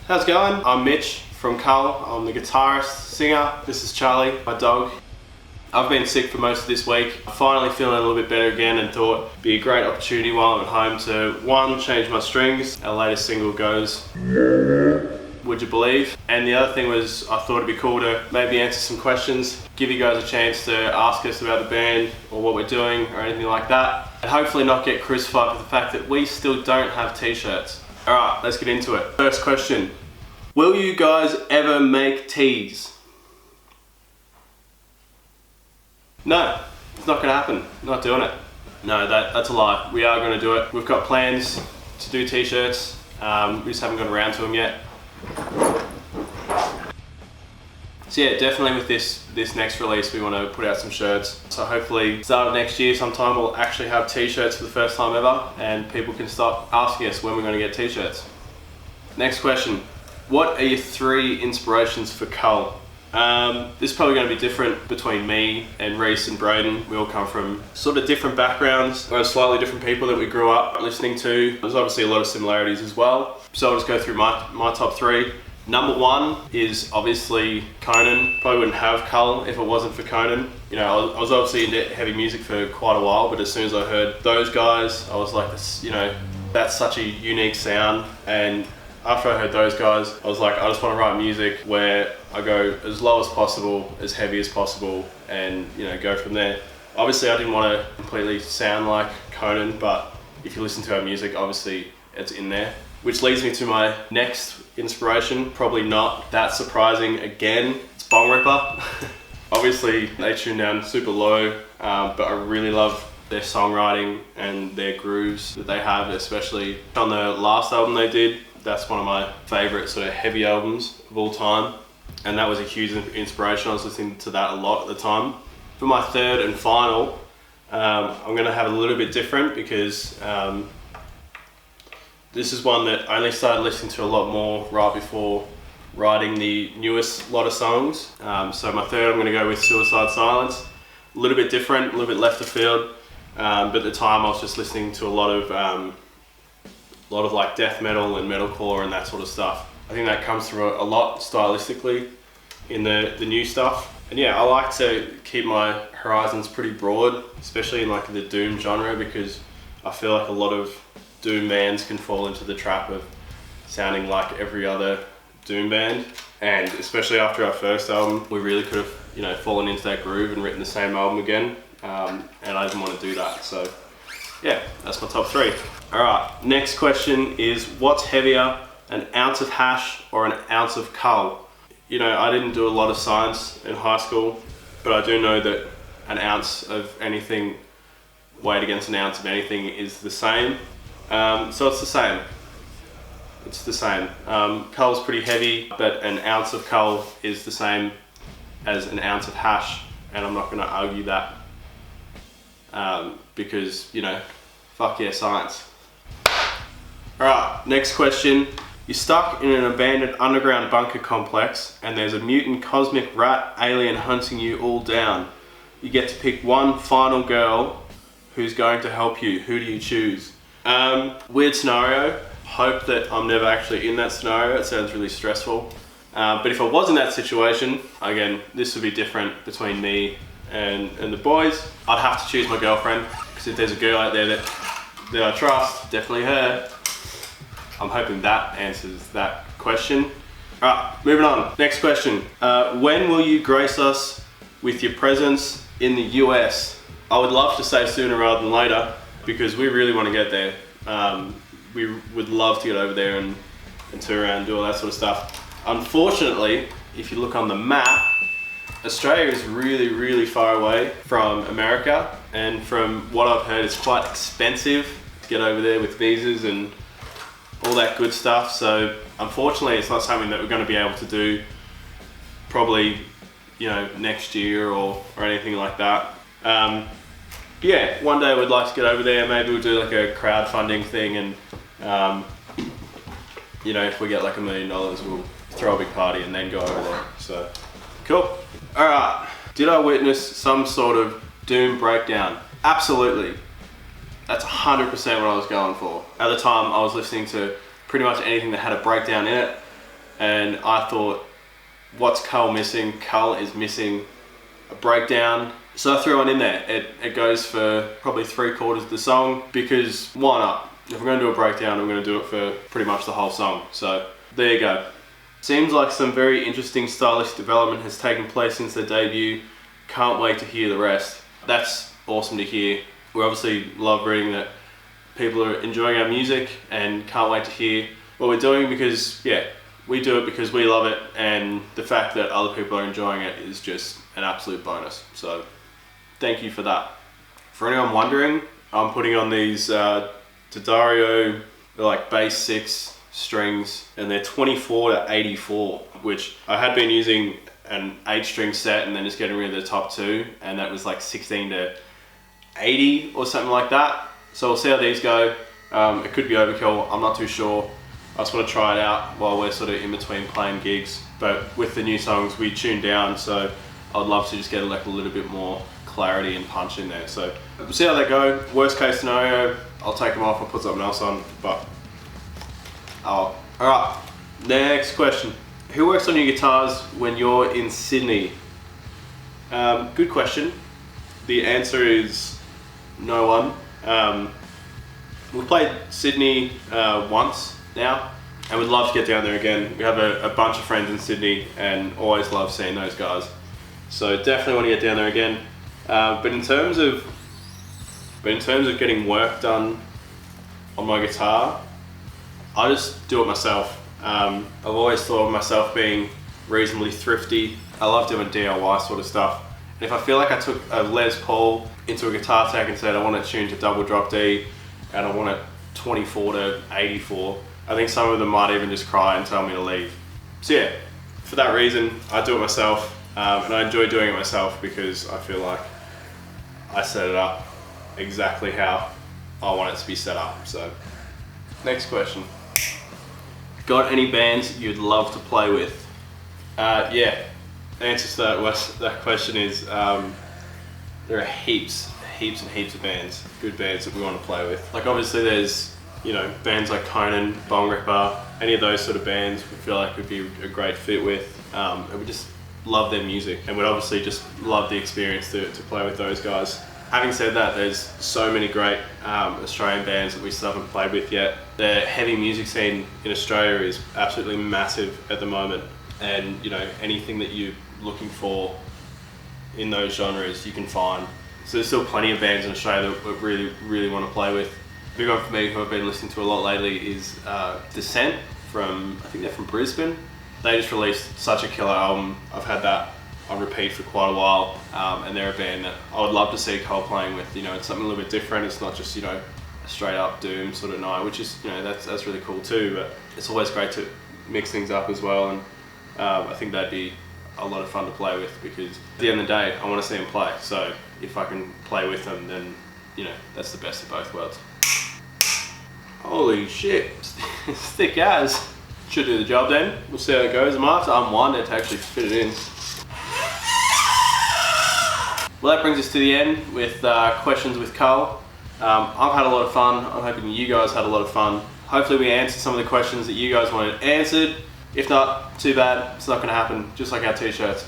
How's it going? I'm Mitch from Kvll. I'm the guitarist, singer. This is Charlie, my dog. I've been sick for most of this week. I'm finally feeling a little bit better again and thought it'd be a great opportunity while I'm at home to, one, change my strings. Our latest single goes, would you believe? And the other thing was I thought it'd be cool to maybe answer some questions, give you guys a chance to ask us about the band or what we're doing or anything like that. And hopefully not get crucified with the fact that we still don't have t-shirts. All right, let's get into it. First question, will you guys ever make tees? No, it's not gonna happen. Not doing it. No, that's a lie. We are gonna do it. We've got plans to do t-shirts. We just haven't got around to them yet. So yeah, definitely with this next release, we want to put out some shirts. So hopefully start of next year sometime we'll actually have t-shirts for the first time ever, and people can start asking us when we're going to get t-shirts. Next question, what are your 3 inspirations for Kvll? This is probably going to be different between me and Reese and Braden. We all come from sort of different backgrounds. We're slightly different people that we grew up listening to. There's obviously a lot of similarities as well. So I'll just go through my top 3. Number 1 is obviously Conan. Probably wouldn't have Kvll if it wasn't for Conan. You know, I was obviously into heavy music for quite a while, but as soon as I heard those guys, I was like, this, you know, that's such a unique sound. And after I heard those guys, I was like, I just want to write music where I go as low as possible, as heavy as possible, and you know, go from there. Obviously, I didn't want to completely sound like Conan, but if you listen to our music, obviously it's in there. Which leads me to my next inspiration, probably not that surprising again, it's Bong Ripper. Obviously, they tune down super low, but I really love their songwriting and their grooves that they have, especially on the last album they did. That's one of my favorite sort of heavy albums of all time. And that was a huge inspiration. I was listening to that a lot at the time. For my third and final, I'm gonna have a little bit different because this is one that I only started listening to a lot more right before writing the newest lot of songs. So my third, I'm gonna go with Suicide Silence. A little bit different, a little bit left of field. But at the time I was just listening to a lot of like death metal and metalcore and that sort of stuff. I think that comes through a lot stylistically in the new stuff. And yeah, I like to keep my horizons pretty broad, especially in like the doom genre, because I feel like a lot of doom bands can fall into the trap of sounding like every other doom band. And especially after our first album, we really could have, you know, fallen into that groove and written the same album again. And I didn't want to do that. So yeah, that's my top 3. All right, next question is, what's heavier, an ounce of hash or an ounce of Kvll? You know, I didn't do a lot of science in high school, but I do know that an ounce of anything weighed against an ounce of anything is the same. So it's the same. It's the same. Kvll's pretty heavy, but an ounce of Kvll is the same as an ounce of hash, and I'm not going to argue that because, you know, fuck yeah, science. Alright, next question. You're stuck in an abandoned underground bunker complex and there's a mutant cosmic rat alien hunting you all down. You get to pick one final girl who's going to help you. Who do you choose? Weird scenario. Hope that I'm never actually in that scenario. It sounds really stressful. But if I was in that situation, again, this would be different between me and the boys. I'd have to choose my girlfriend, because if there's a girl out there that I trust, definitely her. I'm hoping that answers that question. All right, moving on. Next question. When will you grace us with your presence in the US? I would love to say sooner rather than later, because we really want to get there. We would love to get over there and tour around and do all that sort of stuff. Unfortunately, if you look on the map, Australia is really, really far away from America. And from what I've heard, it's quite expensive to get over there with visas and all that good stuff. So unfortunately, it's not something that we're going to be able to do probably, you know, next year or anything like that. Yeah, one day we'd like to get over there. Maybe we'll do like a crowdfunding thing, and you know, if we get like $1 million, we'll throw a big party and then go over there. So cool. All right, did I witness some sort of doom breakdown? Absolutely. That's 100% what I was going for. At the time, I was listening to pretty much anything that had a breakdown in it. and I thought, what's Kvll missing? Kvll is missing a breakdown. So I threw one in there. It goes for probably 3/4 of the song, because why not? If I'm going to do a breakdown, I'm going to do it for pretty much the whole song. So there you go. Seems like some very interesting stylistic development has taken place since their debut. Can't wait to hear the rest. That's awesome to hear. We obviously love reading that people are enjoying our music, and can't wait to hear what we're doing, because yeah, we do it because we love it, and the fact that other people are enjoying it is just an absolute bonus. So thank you for that. For anyone wondering, I'm putting on these D'Addario, they're like bass 6 strings, and they're 24 to 84, which I had been using an 8-string set and then just getting rid of the top 2, and that was like 16 to 80 or something like that. So we'll see how these go. It could be overkill, I'm not too sure. I just want to try it out while we're sort of in between playing gigs. But with the new songs, we tuned down, so I'd love to just get like a little bit more clarity and punch in there. So we'll see how they go. Worst case scenario, I'll take them off and put something else on, but oh. Alright, next question. Who works on your guitars when you're in Sydney? Good question. The answer is no one. We've played Sydney once now, and we'd love to get down there again. We have a bunch of friends in Sydney and always love seeing those guys. So definitely want to get down there again. But in terms of getting work done on my guitar, I just do it myself. I've always thought of myself being reasonably thrifty. I love doing DIY sort of stuff. And if I feel like I took a Les Paul into a guitar tech and said I want to tune to double drop D and I want it 24 to 84, I think some of them might even just cry and tell me to leave. So yeah, for that reason, I do it myself, and I enjoy doing it myself because I feel like I set it up exactly how I want it to be set up. So, next question. Got any bands you'd love to play with? Yeah, the answer to that question is there are heaps and heaps of bands, good bands that we want to play with. Like obviously there's, you know, bands like Conan, Bong Ripper, any of those sort of bands we feel like would be a great fit with, and we just love their music, and we'd obviously just love the experience to play with those guys. Having said that, there's so many great Australian bands that we still haven't played with yet. The heavy music scene in Australia is absolutely massive at the moment, and you know, anything that you're looking for in those genres you can find. So there's still plenty of bands in Australia that we really want to play with. Big one for me, who I've been listening to a lot lately, is Descent from, I think they're from Brisbane. They just released such a killer album. I've had that on repeat for quite a while, and they're a band that I would love to see Kvll playing with. You know, it's something a little bit different. It's not just, you know, a straight up doom sort of night, which is, you know, that's really cool too. But it's always great to mix things up as well, and I think that'd be a lot of fun to play with, because at the end of the day, I want to see them play. So if I can play with them, then you know, that's the best of both worlds. Holy shit, thick as. Should do the job then. We'll see how it goes. I might have to unwind it to actually fit it in. Well, that brings us to the end with questions with Kvll. I've had a lot of fun. I'm hoping you guys had a lot of fun. Hopefully we answered some of the questions that you guys wanted answered. If not, too bad. It's not going to happen, just like our t-shirts.